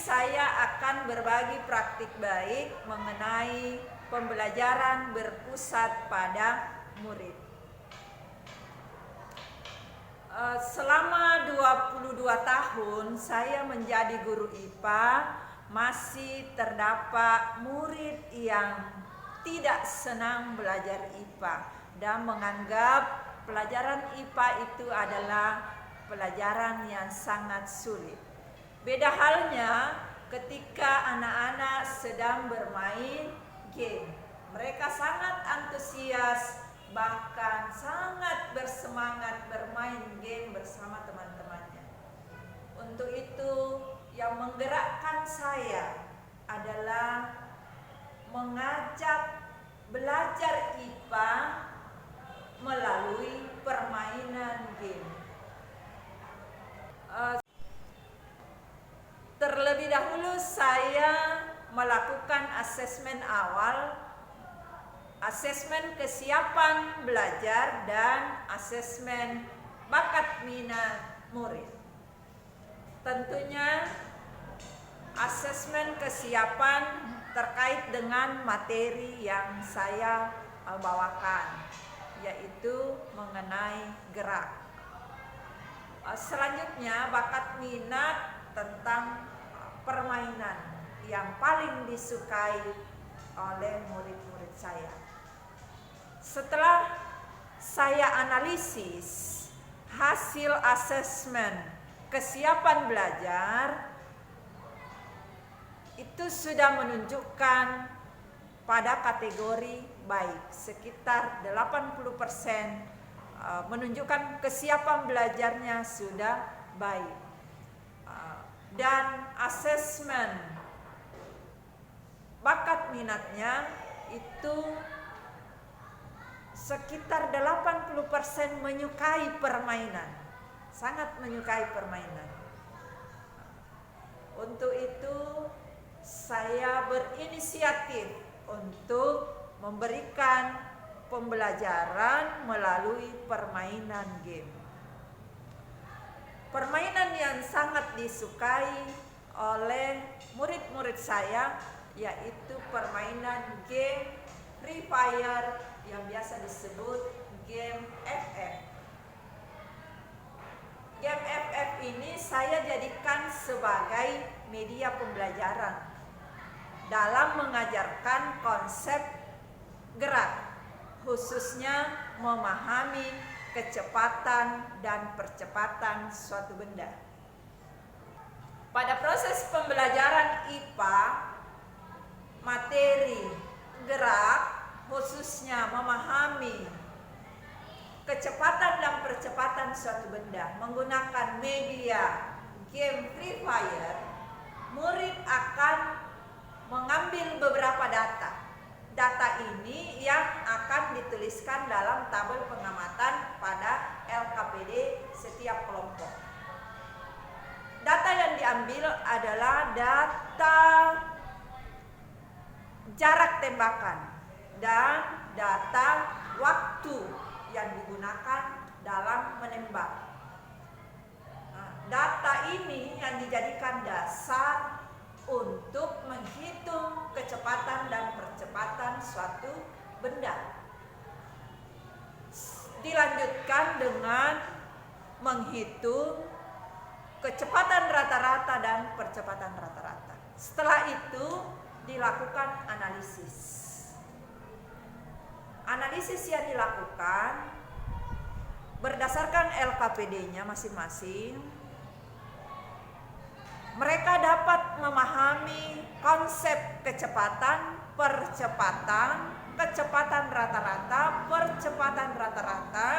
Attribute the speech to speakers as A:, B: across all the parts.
A: saya akan berbagi praktik baik mengenai pembelajaran berpusat pada murid. Selama 22 tahun saya menjadi guru IPA, masih terdapat murid yang tidak senang belajar IPA dan menganggap pelajaran IPA itu adalah pelajaran yang sangat sulit. Beda halnya ketika anak-anak sedang bermain game. Mereka sangat antusias, bahkan sangat bersemangat bermain game bersama teman-temannya. Untuk itu, yang menggerakkan saya adalah mengajak belajar IPA melalui permainan game. Terlebih dahulu saya melakukan asesmen awal, asesmen kesiapan belajar, dan asesmen bakat minat murid. Tentunya asesmen kesiapan terkait dengan materi yang saya bawakan, yaitu mengenai gerak. Selanjutnya bakat minat tentang permainan yang paling disukai oleh murid-murid saya. Setelah saya analisis hasil asesmen kesiapan belajar, itu sudah menunjukkan pada kategori baik, sekitar 80% menunjukkan kesiapan belajarnya sudah baik. Dan asesmen bakat minatnya itu sekitar 80% menyukai permainan, sangat menyukai permainan. Untuk itu saya berinisiatif untuk memberikan pembelajaran melalui permainan game. Permainan yang sangat disukai oleh murid-murid saya yaitu permainan game Free Fire yang biasa disebut game FF. Game FF ini saya jadikan sebagai media pembelajaran dalam mengajarkan konsep gerak, khususnya memahami kecepatan dan percepatan suatu benda. Pada proses pembelajaran IPA, materi gerak, khususnya memahami kecepatan dan percepatan suatu benda menggunakan media game Free Fire, murid akan mengambil beberapa data. Data ini yang akan dituliskan dalam tabel pengamatan pada LKPD setiap kelompok. Data yang diambil adalah data jarak tembakan dan data waktu yang digunakan dalam menembak. Data ini yang dijadikan dasar untuk menghitung kecepatan dan percepatan suatu benda. Dilanjutkan dengan menghitung kecepatan rata-rata dan percepatan rata-rata. Setelah itu dilakukan analisis. Analisis yang dilakukan berdasarkan LKPD-nya masing-masing. Mereka dapat memahami konsep kecepatan, percepatan, kecepatan rata-rata, percepatan rata-rata,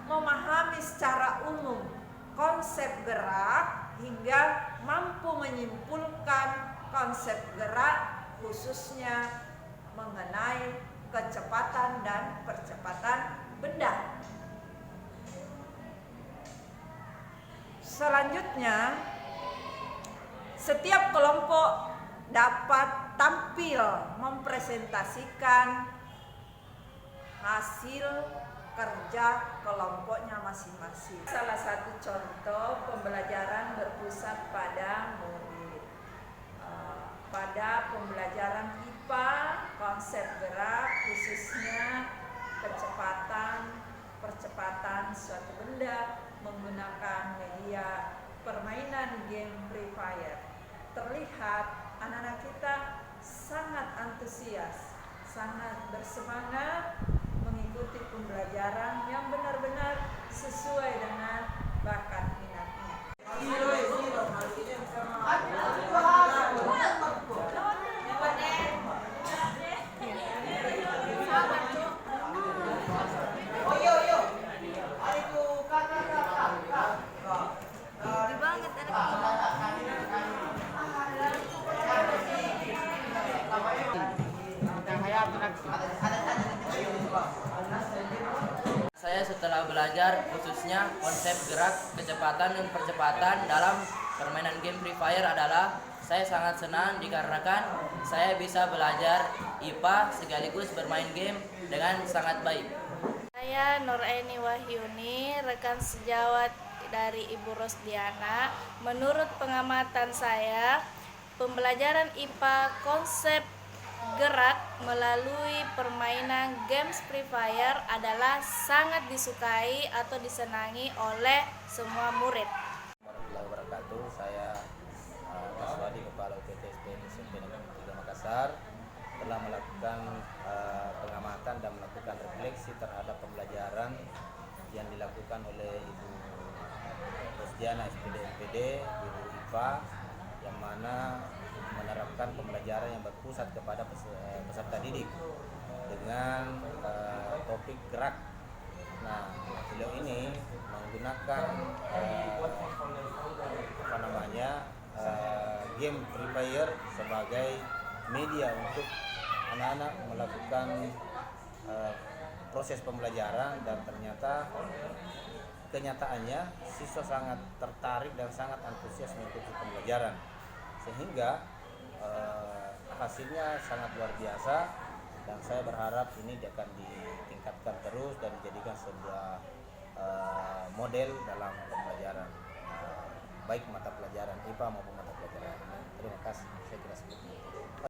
A: memahami secara umum konsep gerak hingga mampu menyimpulkan konsep gerak khususnya mengenai kecepatan dan percepatan benda. Selanjutnya, setiap kelompok dapat tampil mempresentasikan hasil kerja kelompoknya masing-masing. Salah satu contoh pembelajaran berpusat pada murid. pada pembelajaran IPA, konsep gerak, khususnya percepatan suatu benda menggunakan media permainan game Free Fire. Terlihat anak-anak kita sangat antusias, sangat bersemangat mengikuti pembelajaran yang benar-benar sesuai dengan bakat minatnya.
B: Saya setelah belajar khususnya konsep gerak, kecepatan dan percepatan dalam permainan game Free Fire adalah saya sangat senang dikarenakan saya bisa belajar IPA sekaligus bermain game dengan sangat baik.
C: Saya Nuraini Wahyuni, rekan sejawat dari Ibu Rosdiana. Menurut pengamatan saya, pembelajaran IPA konsep gerak melalui permainan games Free Fire adalah sangat disukai atau disenangi oleh semua murid.
D: Warahmatullahi wabarakatuh. Saya Kaswadi, Kepala UPT SMP Negeri 3 Makassar, telah melakukan pengamatan dan melakukan refleksi terhadap pembelajaran yang dilakukan oleh Ibu Rosdiana SPD MPD, Guru IPA, yang mana menerapkan pembelajaran yang berpusat kepada peserta didik dengan topik gerak. Nah, beliau ini menggunakan game Free Fire sebagai media untuk anak-anak melakukan proses pembelajaran, dan ternyata kenyataannya siswa sangat tertarik dan sangat antusias mengikuti pembelajaran, sehingga hasilnya sangat luar biasa, dan saya berharap ini akan ditingkatkan terus dan dijadikan sebuah model dalam pembelajaran baik mata pelajaran IPA maupun mata pelajaran. Terima kasih. Saya kira seperti itu.